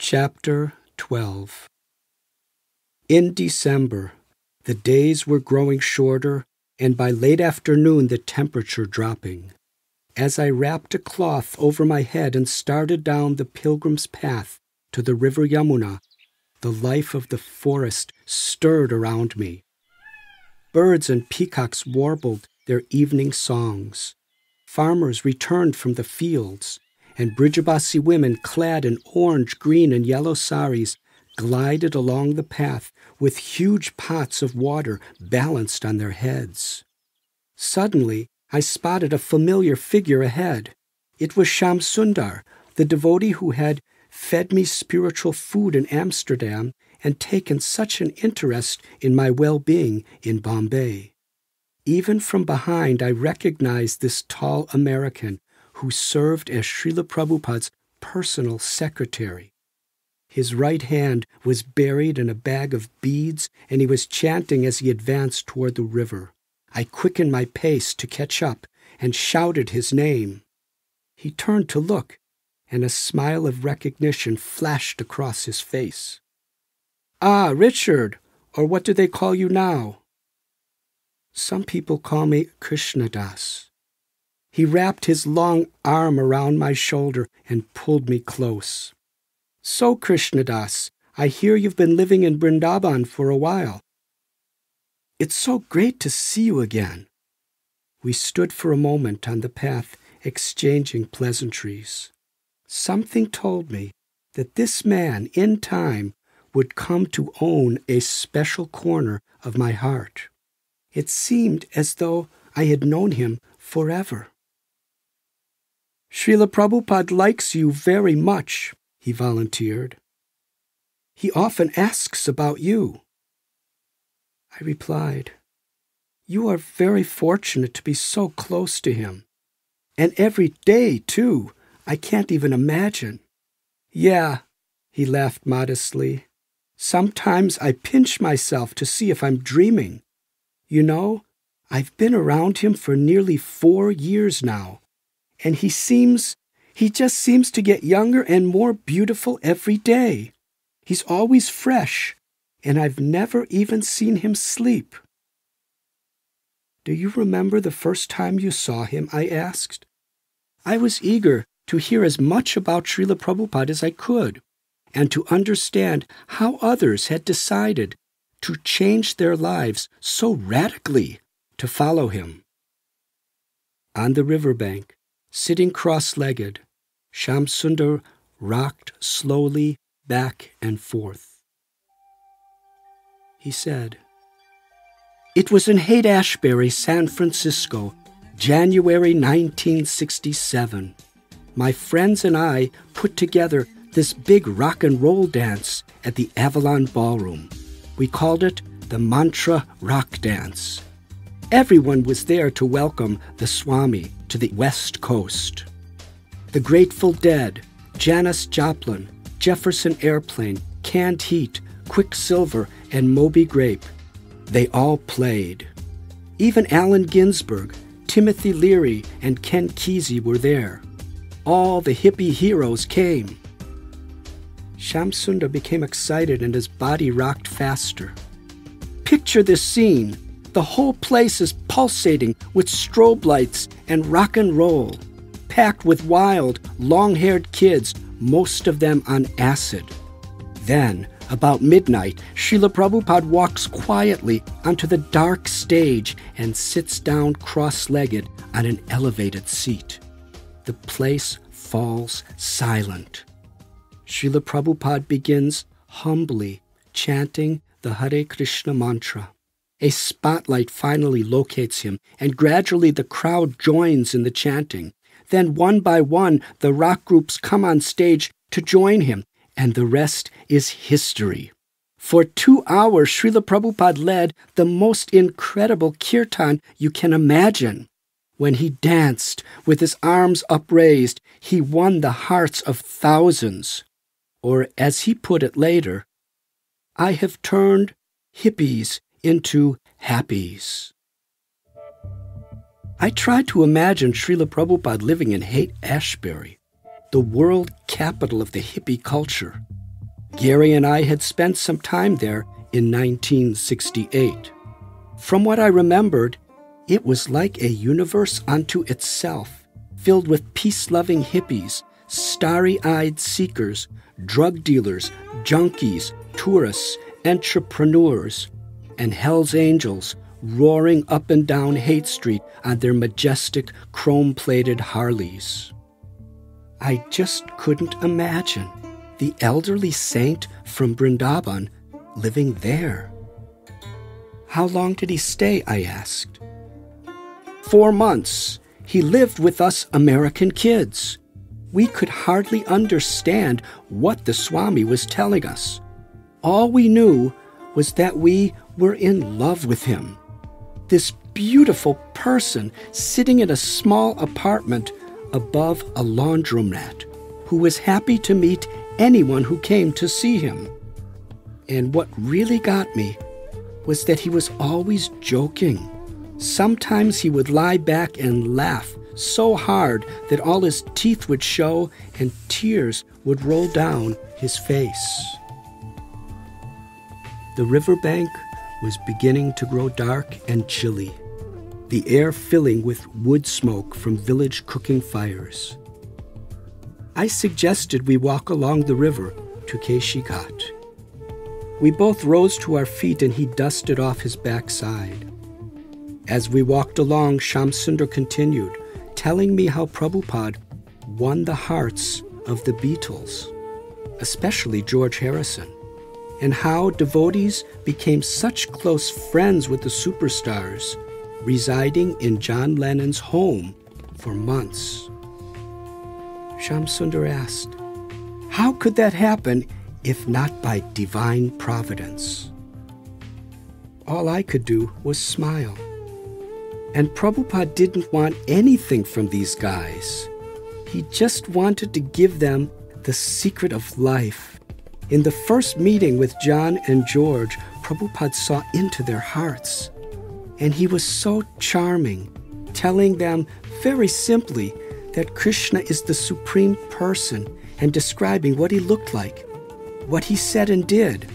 Chapter 12. In December, the days were growing shorter, and by late afternoon the temperature dropping. As I wrapped a cloth over my head and started down the pilgrim's path to the river Yamuna, the life of the forest stirred around me. Birds and peacocks warbled their evening songs. Farmers returned from the fields, and Brijabasi women clad in orange, green, and yellow saris glided along the path with huge pots of water balanced on their heads. Suddenly, I spotted a familiar figure ahead. It was Shamsundar, the devotee who had fed me spiritual food in Amsterdam and taken such an interest in my well-being in Bombay. Even from behind, I recognized this tall American who served as Srila Prabhupada's personal secretary. His right hand was buried in a bag of beads, and he was chanting as he advanced toward the river. I quickened my pace to catch up and shouted his name. He turned to look, and a smile of recognition flashed across his face. "Ah, Richard, or what do they call you now?" "Some people call me Krishnadas." He wrapped his long arm around my shoulder and pulled me close. "So, Krishnadas, I hear you've been living in Vrindavan for a while. It's so great to see you again." We stood for a moment on the path, exchanging pleasantries. Something told me that this man, in time, would come to own a special corner of my heart. It seemed as though I had known him forever. "Srila Prabhupada likes you very much," he volunteered. "He often asks about you." I replied, "You are very fortunate to be so close to him. And every day, too. I can't even imagine." "Yeah," he laughed modestly. "Sometimes I pinch myself to see if I'm dreaming. You know, I've been around him for nearly 4 years now, and he just seems to get younger and more beautiful every day. He's always fresh, and I've never even seen him sleep." "Do you remember the first time you saw him?" I asked. I was eager to hear as much about Srila Prabhupada as I could, and to understand how others had decided to change their lives so radically to follow him. On the riverbank, sitting cross-legged, Shamsundar rocked slowly back and forth. He said, "It was in Haight-Ashbury, San Francisco, January 1967. My friends and I put together this big rock and roll dance at the Avalon Ballroom. We called it the Mantra Rock Dance. Everyone was there to welcome the Swami to the West Coast. The Grateful Dead, Janis Joplin, Jefferson Airplane, Canned Heat, Quicksilver, and Moby Grape, they all played. Even Allen Ginsberg, Timothy Leary, and Ken Kesey were there. All the hippie heroes came." Shamsundar became excited and his body rocked faster. "Picture this scene. The whole place is pulsating with strobe lights and rock and roll, packed with wild, long-haired kids, most of them on acid. Then, about midnight, Srila Prabhupada walks quietly onto the dark stage and sits down cross-legged on an elevated seat. The place falls silent. Srila Prabhupada begins humbly chanting the Hare Krishna mantra. A spotlight finally locates him, and gradually the crowd joins in the chanting. Then one by one, the rock groups come on stage to join him, and the rest is history. For 2 hours, Srila Prabhupada led the most incredible kirtan you can imagine. When he danced with his arms upraised, he won the hearts of thousands. Or, as he put it later, I have turned hippies into happies. I tried to imagine Srila Prabhupada living in Haight-Ashbury, the world capital of the hippie culture. Gary and I had spent some time there in 1968. From what I remembered, it was like a universe unto itself, filled with peace-loving hippies, starry-eyed seekers, drug dealers, junkies, tourists, entrepreneurs, and Hell's Angels roaring up and down Haight Street on their majestic chrome-plated Harleys. I just couldn't imagine the elderly saint from Vrindavan living there. How long did he stay? I asked. 4 months. He lived with us American kids. We could hardly understand what the Swami was telling us. All we knew was that we were in love with him. This beautiful person sitting in a small apartment above a laundromat, who was happy to meet anyone who came to see him. And what really got me was that he was always joking. Sometimes he would lie back and laugh so hard that all his teeth would show and tears would roll down his face. The riverbank was beginning to grow dark and chilly, the air filling with wood smoke from village cooking fires. I suggested we walk along the river to Keshi Ghat. We both rose to our feet and he dusted off his backside. As we walked along, Shamsundar continued, telling me how Prabhupada won the hearts of the Beatles, especially George Harrison, and how devotees became such close friends with the superstars, residing in John Lennon's home for months. Shamsundar asked, how could that happen if not by divine providence? All I could do was smile. And Prabhupada didn't want anything from these guys. He just wanted to give them the secret of life. In the first meeting with John and George, Prabhupada saw into their hearts. And he was so charming, telling them very simply that Krishna is the supreme person and describing what he looked like, what he said and did,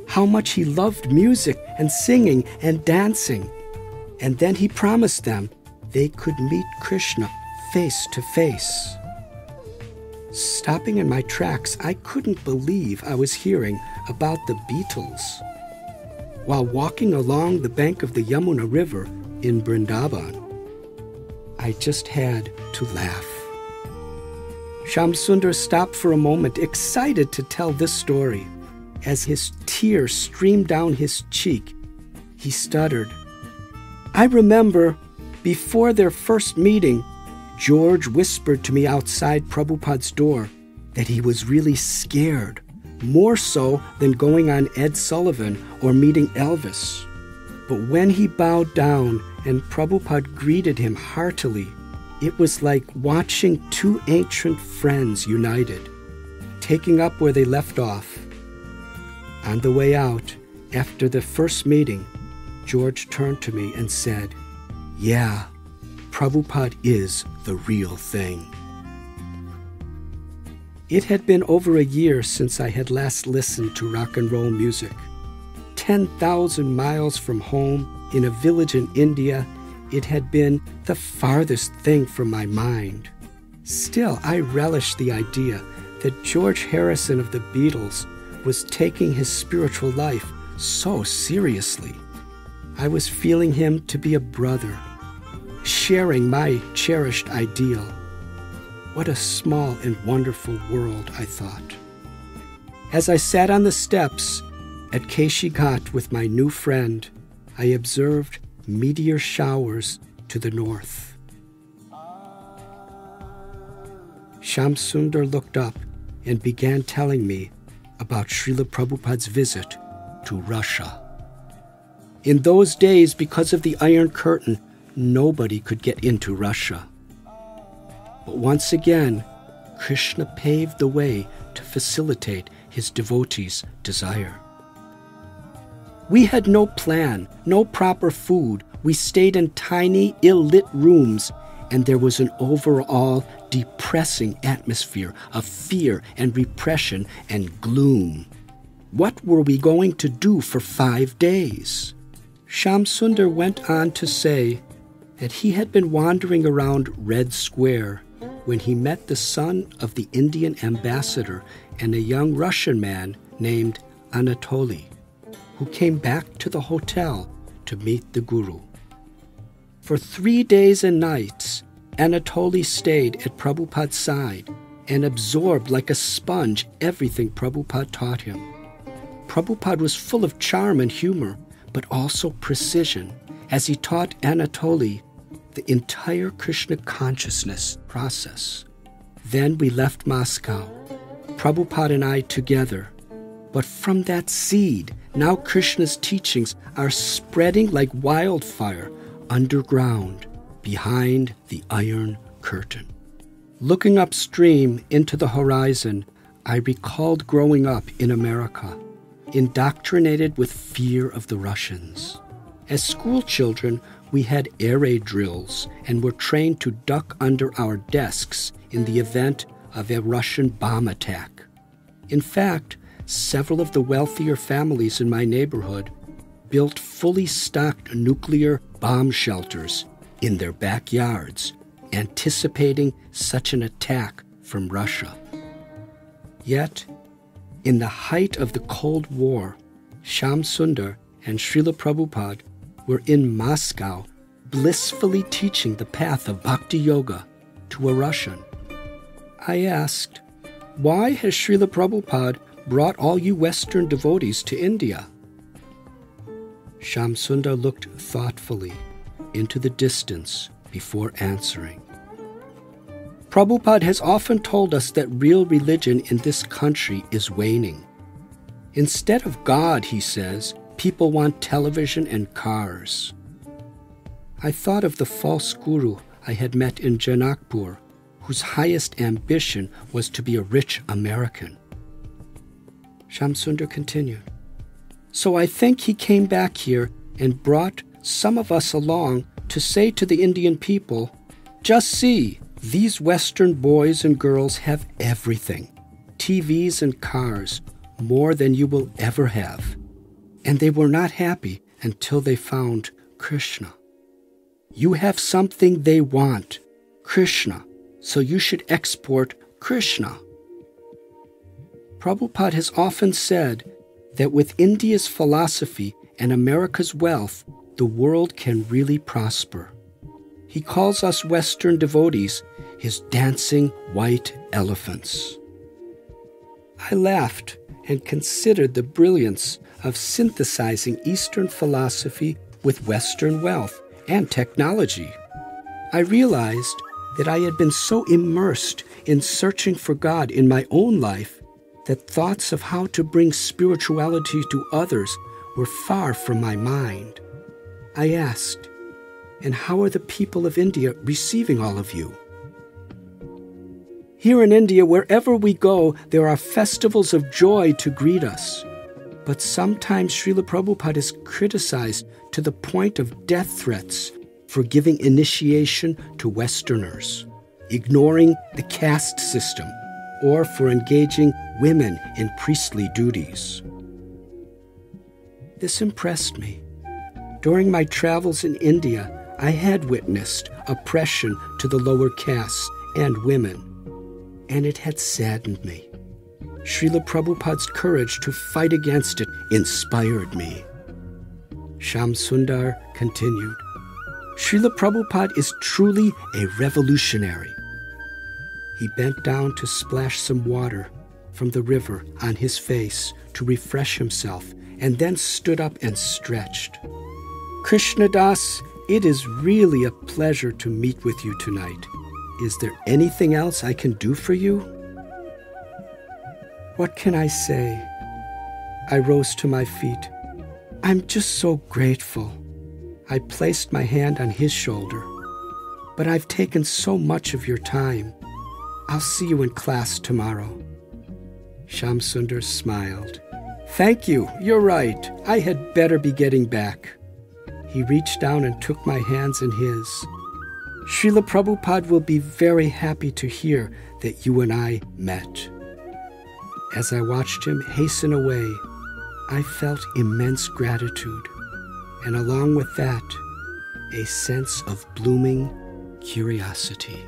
how much he loved music and singing and dancing. And then he promised them they could meet Krishna face to face. Stopping in my tracks, I couldn't believe I was hearing about the Beatles. While walking along the bank of the Yamuna River in Vrindavan, I just had to laugh. Shamsundar stopped for a moment, excited to tell this story. As his tears streamed down his cheek, he stuttered, I remember, before their first meeting, George whispered to me outside Prabhupada's door that he was really scared, more so than going on Ed Sullivan or meeting Elvis. But when he bowed down and Prabhupada greeted him heartily, it was like watching two ancient friends united, taking up where they left off. On the way out, after the first meeting, George turned to me and said, yeah, Prabhupada is the real thing. It had been over a year since I had last listened to rock and roll music. 10,000 miles from home, in a village in India, it had been the farthest thing from my mind. Still, I relished the idea that George Harrison of the Beatles was taking his spiritual life so seriously. I was feeling him to be a brother, sharing my cherished ideal. What a small and wonderful world, I thought. As I sat on the steps at Keshi Ghat with my new friend, I observed meteor showers to the north. Shamsundar looked up and began telling me about Srila Prabhupada's visit to Russia. In those days, because of the Iron Curtain, nobody could get into Russia. But once again, Krishna paved the way to facilitate his devotees' desire. We had no plan, no proper food. We stayed in tiny, ill-lit rooms, and there was an overall depressing atmosphere of fear and repression and gloom. What were we going to do for 5 days? Shamsundar went on to say that he had been wandering around Red Square when he met the son of the Indian ambassador and a young Russian man named Anatoly, who came back to the hotel to meet the Guru. For 3 days and nights, Anatoly stayed at Prabhupada's side and absorbed like a sponge everything Prabhupada taught him. Prabhupada was full of charm and humor, but also precision, as he taught Anatoly the entire Krishna consciousness process. Then we left Moscow, Prabhupada and I together. But from that seed, now Krishna's teachings are spreading like wildfire underground behind the Iron Curtain. Looking upstream into the horizon, I recalled growing up in America, indoctrinated with fear of the Russians. As school children, we had air raid drills and were trained to duck under our desks in the event of a Russian bomb attack. In fact, several of the wealthier families in my neighborhood built fully stocked nuclear bomb shelters in their backyards, anticipating such an attack from Russia. Yet, in the height of the Cold War, Shamsundar and Srila Prabhupada were in Moscow blissfully teaching the path of Bhakti Yoga to a Russian. I asked, "Why has Srila Prabhupada brought all you Western devotees to India?" Shamsundar looked thoughtfully into the distance before answering. Prabhupada has often told us that real religion in this country is waning. Instead of God, he says, people want television and cars. I thought of the false guru I had met in Janakpur, whose highest ambition was to be a rich American. Shamsundar continued, "So I think he came back here and brought some of us along to say to the Indian people, 'Just see, these Western boys and girls have everything, TVs and cars, more than you will ever have.' And they were not happy until they found Krishna. You have something they want, Krishna, so you should export Krishna." Prabhupada has often said that with India's philosophy and America's wealth, the world can really prosper. He calls us Western devotees his dancing white elephants. I laughed and considered the brilliance of synthesizing Eastern philosophy with Western wealth and technology. I realized that I had been so immersed in searching for God in my own life that thoughts of how to bring spirituality to others were far from my mind. I asked, "And how are the people of India receiving all of you?" "Here in India, wherever we go, there are festivals of joy to greet us. But sometimes Srila Prabhupada is criticized to the point of death threats for giving initiation to Westerners, ignoring the caste system, or for engaging women in priestly duties." This impressed me. During my travels in India, I had witnessed oppression to the lower castes and women, and it had saddened me. Srila Prabhupada's courage to fight against it inspired me. Shamsundar continued, "Srila Prabhupada is truly a revolutionary." He bent down to splash some water from the river on his face to refresh himself, and then stood up and stretched. "Krishnadas, it is really a pleasure to meet with you tonight. Is there anything else I can do for you?" What can I say? I rose to my feet. "I'm just so grateful." I placed my hand on his shoulder. "But I've taken so much of your time. I'll see you in class tomorrow." Shamsundar smiled. "Thank you, you're right. I had better be getting back." He reached down and took my hands in his. "Srila Prabhupada will be very happy to hear that you and I met." As I watched him hasten away, I felt immense gratitude, and along with that, a sense of blooming curiosity.